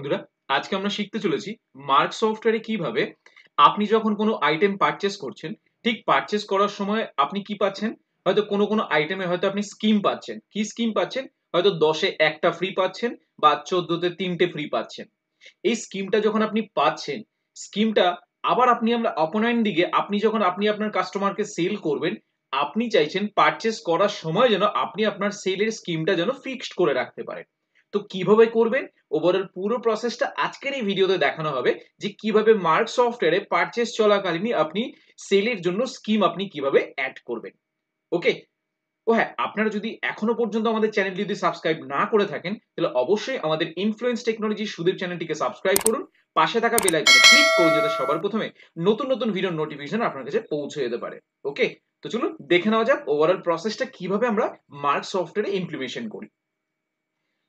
বন্ধুরা, আজকে আমরা শিখতে চলেছি মার্ক সফটওয়্যারে কিভাবে আপনি যখন কোনো আইটেম পারচেজ করছেন, ঠিক পারচেজ করার সময় আপনি কি পাচ্ছেন? হয়তো কোনো আইটেমে হয়তো আপনি স্কিম পাচ্ছেন। কি স্কিম পাচ্ছেন? হয়তো 10 এ 1 টা ফ্রি পাচ্ছেন বা 14 তে 3 টে ফ্রি পাচ্ছেন। এই স্কিমটা যখন আপনি পাচ্ছেন, স্কিমটা আবার আমরা অপোনেন্ট দিকে আপনি আপনার কাস্টমারকে সেল করবেন, আপনি চাইছেন পারচেজ করার সময় যেন আপনি আপনার সেলের স্কিমটা যেন ফিক্সড করে রাখতে পারেন। তো কিভাবে করবেন? ওভারঅল পুরো প্রসেসটা আজকের এই ভিডিওতে দেখানো হবে যে কিভাবে মার্ক সফটওয়্যারে পারচেজ চলাকালীনই আপনি সেলের জন্য স্কিম আপনি কিভাবে এড করবেন। ওকে? ও হ্যাঁ, আপনারা যদি এখনো পর্যন্ত আমাদের চ্যানেলটি যদি সাবস্ক্রাইব না করে থাকেন, তাহলে অবশ্যই আমাদের ইনফ্লুয়েন্স টেকনোলজি সুদীপ চ্যানেলটিকে সাবস্ক্রাইব করুন। পাশে থাকা বেল আইকনে ক্লিক করুন যাতে সবার প্রথমে নতুন ভিডিওর নোটিফিকেশন আপনার কাছে পৌঁছে যেতে পারে। ওকে? তো চলুন দেখে নেওয়া যাক ওভারঅল প্রসেসটা কিভাবে আমরা মার্ক সফটওয়্যারে ইমপ্লিমেন্টেশন করি।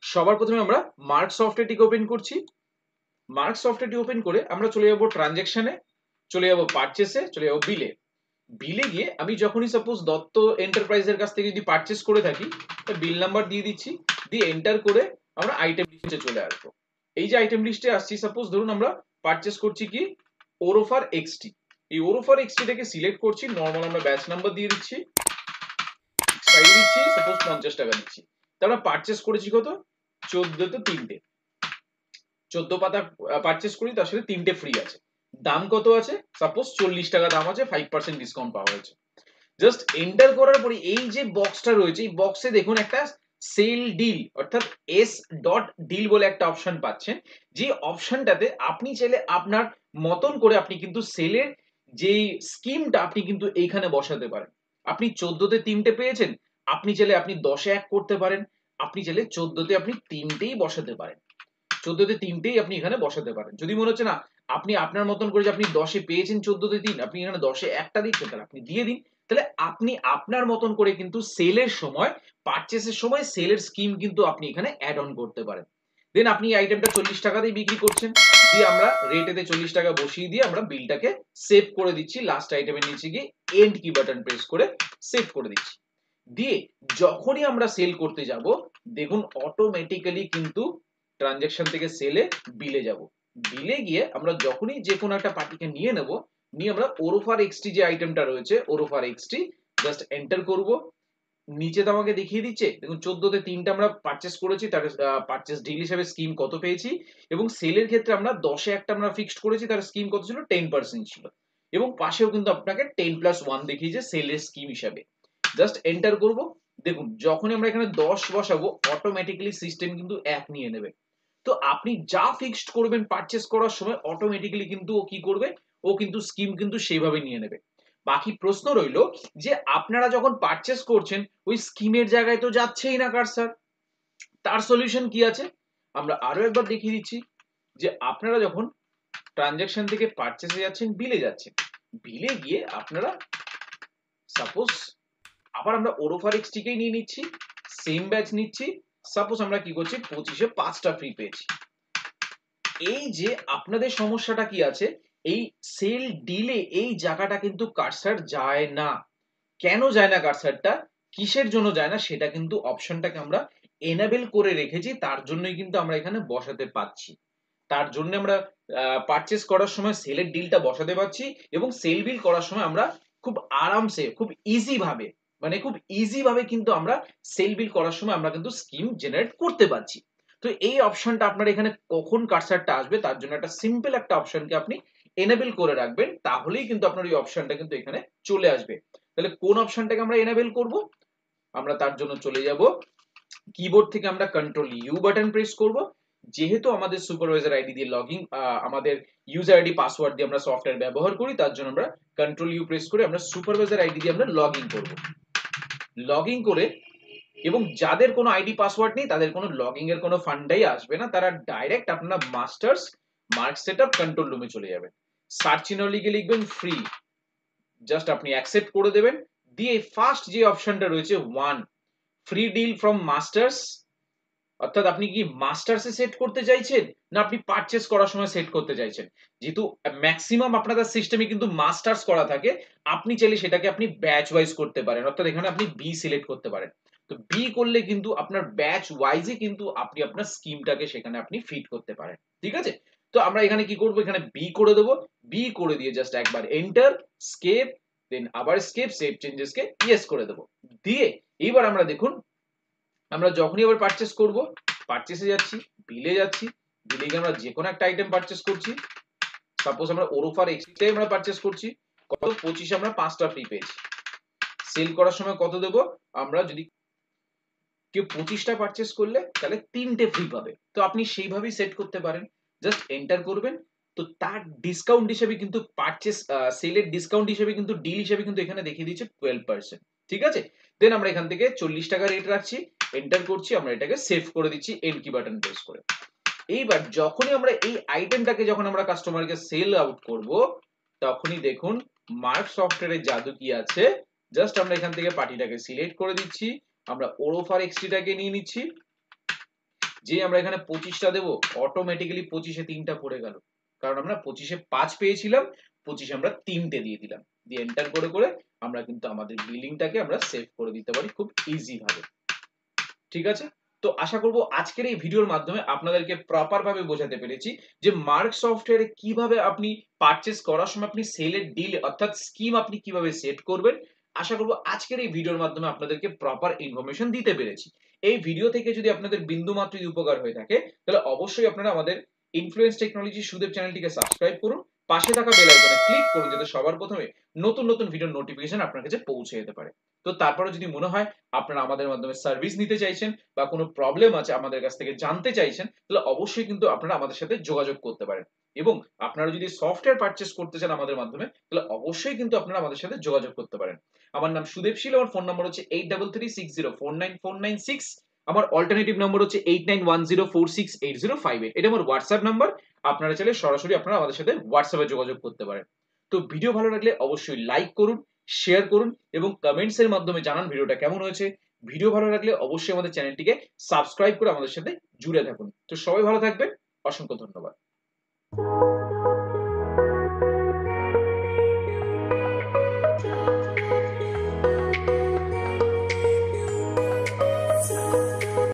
সবার প্রথমে আমরা মার্ক সফটওয়্যারটিকে ওপেন করছি। মার্ক সফটওয়্যারটি ওপেন করে আমরা চলে যাব ট্রানজ্যাকশনে, চলে যাব পারচেসে, চলে যাব বিলে। বিলে গিয়ে আমি যখনই সাপোজ দত্ত এন্টারপ্রাইজের কাছ থেকে যদি পারচেস করে থাকি, বিল নাম্বার দিয়ে দিচ্ছি, দিয়ে এন্টার করে আমরা আইটেম লিস্টে চলে আসবো। এই যে আইটেম লিস্টে আসছি, সাপোজ ধরুন আমরা পারচেস করছি কি ওরোফার এক্সটি। এই ওরোফার এক্সটিটাকে সিলেক্ট করছি, নরমাল আমরা ব্যাচ নাম্বার দিয়ে দিচ্ছি, এক্সপায়ারি দিচ্ছি, সাপোজ 50 টাকা দিচ্ছি। তা আমরা পারচেস করেছি কত? 14 তে 3টে। 14 পাতা পারচেস করি, তার সাথে 3টে ফ্রি আছে। দাম কত আছে? সাপোজ 40 টাকা দাম আছে, 5% ডিসকাউন্ট পাওয়া হয়েছে। জাস্ট এন্টার করার পরে এই যে বক্সটা রয়েছে, এই বক্সে দেখুন একটা সেল ডিল অর্থাৎ এস ডট ডিল বলে একটা অপশন পাচ্ছেন। যে অপশনটাতে আপনি চাইলে আপনার মতন করে আপনি কিন্তু সেলের যেই স্কিমটা আপনি কিন্তু এইখানে বসাতে পারেন। আপনি 14 তে 3টে পেয়েছেন, আপনি চাইলে আপনি 10 এ 1 করতে পারেন, আপনি চাইলে 14 তে আপনি 3টেই বসাতে পারেন। 14 তে 3টেই আপনি এখানে বসাতে পারেন। যদি মনে হচ্ছে না আপনি আপনার মতন করে যে আপনি 10 এ পেয়েছেন 14 তে 3, আপনি এখানে 10 এ 1টা দিচ্ছেন, তাহলে আপনি দিয়ে দিন। তাহলে আপনি আপনার মতন করে কিন্তু সেলের সময়, পারচেসের সময় সেলের স্কিম কিন্তু আপনি এখানে অ্যাড অন করতে পারেন। দেন আপনি এই আইটেমটা 40 টাকাতেই বিক্রি করছেন, দিয়ে আমরা রেটেতে 40 টাকা বসিয়ে দিয়ে আমরা বিলটাকে সেভ করে দিচ্ছি। লাস্ট আইটেমের নিচে গিয়ে এন্ড কি বাটন প্রেস করে সেভ করে দিচ্ছি। দিয়ে যখনই আমরা সেল করতে যাব, দেখুন অটোমেটিক্যালি কিন্তু ট্রানজ্যাকশন থেকে সেলে বিলে যাব। বিলে গিয়ে আমরা যখনই যে কোনো একটা পার্টিকে নিয়ে নেব, নিয়ে আমরা ওরোফার এক্সটি যে আইটেমটা রয়েছে, ওরোফার এক্সটি জাস্ট এন্টার করব। নিচে তো আমাকে দেখিয়ে দিচ্ছে, দেখুন 14 তে 3টা আমরা পারচেস করেছি, তার পারচেস ডিল হিসেবে স্কিম কত পেয়েছি, এবং সেলের ক্ষেত্রে আমরা 10 এ একটা আমরা ফিক্সড করেছি, তার স্কিম কত ছিল? 10% ছিল। এবং পাশেও কিন্তু আপনাকে 10+1 দেখিয়েছে সেলের স্কিম হিসাবে। জাস্ট এন্টার করব। দেখুন যখনই আমরা এখানে 10 বসাবো, অটোমেটিক্যালি সিস্টেম কিন্তু 1 নিয়ে নেবে। তো আপনি যা ফিক্সড করবেন পারচেস করার সময়, অটোমেটিক্যালি কিন্তু ও কি করবে? ও কিন্তু স্কিম কিন্তু সেইভাবে নিয়ে নেবে। বাকি প্রশ্ন রইল যে আপনারা যখন পারচেস করছেন, ওই স্কিমের জায়গায় তো যাচ্ছেই না কারসর। তার সলিউশন কি আছে? আমরা আরো একবার দেখিয়ে দিচ্ছি যে আপনারা যখন ট্রানজ্যাকশন থেকে পারচেসে যাচ্ছেন, বিলে যাচ্ছেন, বিলে গিয়ে আপনারা সাপোজ আবার আমরা ওরোফার এক্সটিকেই নিয়ে নিচ্ছি, সেম ব্যাচ নিচ্ছি। সাপোজ আমরা কি করছি, 25 এ 5টা ফ্রি পেয়েছি। এই যে আপনাদের সমস্যাটা কি আছে, এই সেল ডিলে এই জায়গাটা কিন্তু কারসর যায় না। কেন যায় না কারসরটা? কিসের জন্য যায় না সেটা কিন্তু অপশনটাকে আমরা এনেবল করে রেখেছি, তার জন্যই কিন্তু আমরা এখানে বসাতে পাচ্ছি। তার জন্য আমরা পারচেস করার সময় সেলের ডিলটা বসাতে পারছি, এবং সেল বিল করার সময় আমরা খুব আরামসে, খুব ইজি ভাবে, মানে খুব ইজি ভাবে কিন্তু আমরা সেল বিল করার সময় আমরা কিন্তু স্কিম জেনারেট করতে পারছি। তো এই অপশনটা আপনার এখানে কখন কারসরটা আসবে, তার জন্য একটা সিম্পল একটা অপশনকে আপনি এনেবল করে রাখবেন, তাহলেই কিন্তু আপনার ওই অপশনটা কিন্তু এখানে চলে আসবে। তাহলে কোন অপশনটাকে আমরা এনেবল করব? আমরা তার জন্য চলে যাব কিবোর্ড থেকে, আমরা কন্ট্রোল ইউ বাটন প্রেস করব। যেহেতু আমাদের সুপারভাইজার আইডি দিয়ে লগইন, আমাদের ইউজার আইডি পাসওয়ার্ড দিয়ে আমরা সফটওয়্যার ব্যবহার করি, তার জন্য আমরা কন্ট্রোল ইউ প্রেস করে আমরা সুপারভাইজার আইডি দিয়ে আমরা লগইন করব। লগইন করে, এবং যাদের কোনো আইডি পাসওয়ার্ড নেই তাদের কোনো লগইন এর কোনো ফান্ডাই আসবে না, তারা ডাইরেক্ট আপনারা মাস্টার্স মার্ক সেটআপ কন্ট্রোল রুমে চলে যাবেন। সার্চ ইন লিখে লিখবেন ফ্রি, জাস্ট আপনি অ্যাকসেপ্ট করে দেবেন। দিয়ে ফার্স্ট যে অপশনটা রয়েছে 1 ফ্রি ডিল ফ্রম মাস্টার্স, অর্থাৎ আপনি কি মাস্টার্সে সেট করতে চাইছেন, না আপনি পারচেস করার সময় সেট করতে চাইছেন? যেহেতু ম্যাক্সিমাম আপনাদের সিস্টেমে কিন্তু মাস্টার্স করা থাকে, আপনি চাইলে সেটাকে আপনি ব্যাচ ওয়াইজ করতে পারেন, অর্থাৎ এখানে আপনি বি সিলেক্ট করতে পারেন। তো বি করলে কিন্তু আপনার ব্যাচ ওয়াইজে কিন্তু আপনি আপনার স্কিমটাকে সেখানে আপনি ফিট করতে পারেন। ঠিক আছে? তো আমরা এখানে কি করব, এখানে বি করে দেব। বি করে দিয়ে জাস্ট একবার এন্টার, স্কেপ, দেন আবার স্কেপ, সেভ চেঞ্জেস কে ইয়েস করে দেব। দিয়ে এবার আমরা দেখুন, আমরা যখনই আবার পারচেজ করব, পারচেজে যাচ্ছি, বিলে যাচ্ছি, বিলে গিয়ে আমরা যেকোনো একটা আইটেম পারচেজ করছি। সাপোজ আমরা ওরোফার এক্সটাই আমরা পারচেজ করছি, কত 25 আমরা 5টা ফ্রি পেয়েছি। সেল করার সময় কত দেব, আমরা যদি কেউ 25টা পারচেজ করলে তাহলে 3টে ফ্রি পাবে। তো আপনি সেইভাবেই সেট করতে পারেন। জাস্ট এন্টার করবেন। তো তার ডিসকাউন্ট হিসেবে কিন্তু পারচেজ সেলের ডিসকাউন্ট হিসেবে কিন্তু ডিল হিসেবে কিন্তু এখানে দেখিয়ে দিচ্ছে 12%। ঠিক আছে? দেন আমরা এখান থেকে 40 টাকা রেট রাখছি, এন্টার করছি, আমরা এটাকে সেভ করে দিচ্ছি এন্ড কি বাটন প্রেস করে। এইবার যখনই আমরা এই আইটেমটাকে যখন আমরা কাস্টমারকে সেল আউট করব, তখনই দেখুন মার্ক সফটওয়্যারের জাদু কি আছে। জাস্ট আমরা এখান থেকে পার্টিটাকে সিলেক্ট করে দিচ্ছি, আমরা ওরোফার এক্সটিটাকে নিয়ে নিচ্ছি, যে আমরা এখানে 25টা দেব, অটোমেটিক্যালি 25-এ 3টা পড়ে গেল। কারণ আমরা 25-এ 5 পেয়েছিলাম, 25-এ আমরা 3টে দিয়ে দিলাম। দিয়ে এন্টার করে করে আমরা কিন্তু আমাদের বিলিংটাকে আমরা সেভ করে দিতে পারি খুব ইজি ভাবে। ঠিক আছে? তো আশা করব আজকের এই ভিডিওর মাধ্যমে আপনাদেরকে প্রপার ভাবে বোঝাতে পেরেছি যে মার্ক সফটওয়্যারে কিভাবে আপনি পারচেজ করার সময় আপনি সেলের ডিল অর্থাৎ স্কিম আপনি কিভাবে সেট করবেন। আশা করব আজকের এই ভিডিওর মাধ্যমে আপনাদেরকে প্রপার ইনফরমেশন দিতে পেরেছি। এই ভিডিও থেকে যদি আপনাদের বিন্দুমাত্র উপকার হয়ে থাকে, তাহলে অবশ্যই আপনারা আমাদের ইনফ্লুয়েন্স টেকনোলজি সুদেব চ্যানেলটিকে সাবস্ক্রাইব করুন। পাশে থাকা বেল আইকনে ক্লিক করুন যাতে সবার প্রথমে নতুন নতুন ভিডিওর নোটিফিকেশন আপনার কাছে পৌঁছে যেতে পারে। তো তারপরে যদি মনে হয় আপনারা আমাদের মাধ্যমে সার্ভিস নিতে চাইছেন বা কোনো প্রবলেম আছে আমাদের কাছ থেকে জানতে চাইছেন, তাহলে অবশ্যই কিন্তু আপনারা আমাদের সাথে যোগাযোগ করতে পারেন। এবং আপনারা যদি সফটওয়্যার পারচেজ করতে চান আমাদের মাধ্যমে, তাহলে অবশ্যই কিন্তু আপনারা আমাদের সাথে যোগাযোগ করতে পারেন। আমার নাম সুদেব শীল, আমার ফোন নম্বর হচ্ছে 8336049496। আমার অল্টারনেটিভ নম্বর হচ্ছে 8910468058। এটা আমার হোয়াটসঅ্যাপ নাম্বার। আপনারা চাইলে সরাসরি আপনারা আমাদের সাথে হোয়াটসঅ্যাপে যোগাযোগ করতে পারেন। তো ভিডিও ভালো লাগলে অবশ্যই লাইক করুন, শেয়ার করুন এবং কমেন্টস এর মাধ্যমে জানান ভিডিওটা কেমন হয়েছে। ভিডিও ভালো লাগলে অবশ্যই আমাদের চ্যানেলটিকে সাবস্ক্রাইব করে আমাদের সাথে জুড়ে থাকুন। তো সবাই ভালো থাকবেন। অসংখ্য ধন্যবাদ।